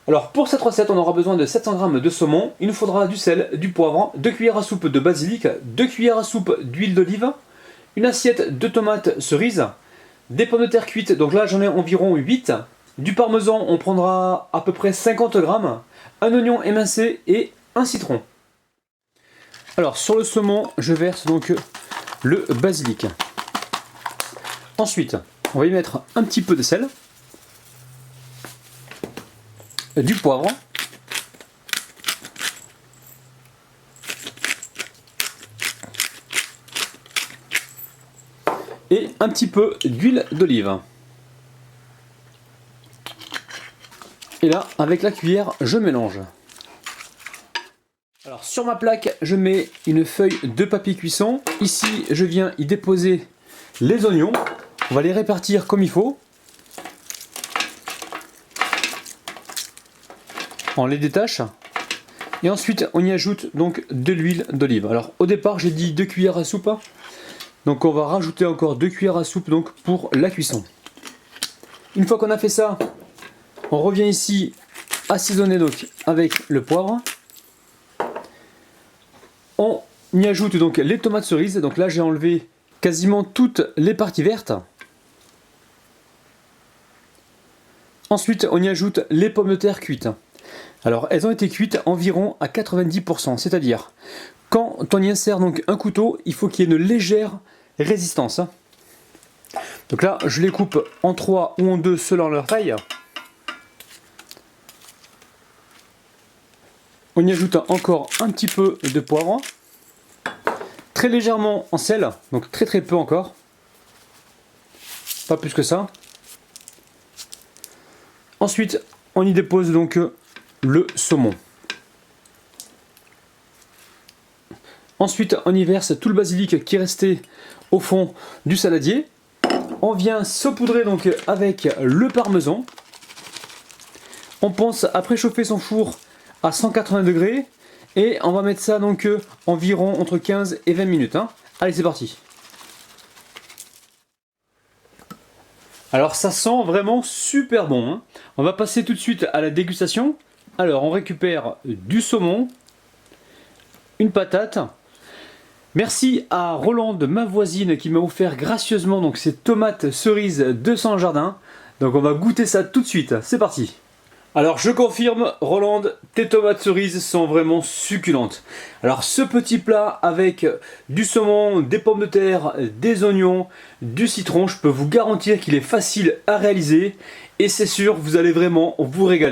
Alors pour cette recette, on aura besoin de 700 g de saumon, il nous faudra du sel, du poivre, 2 cuillères à soupe de basilic, 2 cuillères à soupe d'huile d'olive, une assiette de tomates cerises, des pommes de terre cuites, donc là j'en ai environ 8, du parmesan on prendra à peu près 50 g, un oignon émincé et un citron. Alors sur le saumon, je verse donc le basilic. Ensuite, on va y mettre un petit peu de sel, du poivre, et un petit peu d'huile d'olive. Et là, avec la cuillère, je mélange. Alors sur ma plaque, je mets une feuille de papier cuisson. Ici, je viens y déposer les oignons. On va les répartir comme il faut. On les détache. Et ensuite, on y ajoute donc de l'huile d'olive. Alors au départ, j'ai dit 2 cuillères à soupe. Donc on va rajouter encore 2 cuillères à soupe donc, pour la cuisson. Une fois qu'on a fait ça, on revient ici assaisonner donc avec le poivre. On y ajoute donc les tomates cerises. Donc là j'ai enlevé quasiment toutes les parties vertes. Ensuite on y ajoute les pommes de terre cuites. Alors elles ont été cuites environ à 90%, c'est-à-dire quand on y insère donc un couteau, il faut qu'il y ait une légère résistance. Donc là je les coupe en 3 ou en 2 selon leur taille. On y ajoute encore un petit peu de poivre, très légèrement en sel, donc très peu encore, pas plus que ça. Ensuite on y dépose donc le saumon. Ensuite on y verse tout le basilic qui est resté au fond du saladier. On vient saupoudrer donc avec le parmesan. On pense à préchauffer son four à 180 degrés et on va mettre ça donc environ entre 15 et 20 minutes. Allez, c'est parti. Alors ça sent vraiment super bon. On va passer tout de suite à la dégustation. Alors on récupère du saumon, une patate. Merci à Rolande, ma voisine, qui m'a offert gracieusement donc ces tomates cerises de son jardin. Donc on va goûter ça tout de suite. C'est parti. Alors je confirme, Rolande, tes tomates cerises sont vraiment succulentes. Alors ce petit plat avec du saumon, des pommes de terre, des oignons, du citron, je peux vous garantir qu'il est facile à réaliser et c'est sûr, vous allez vraiment vous régaler.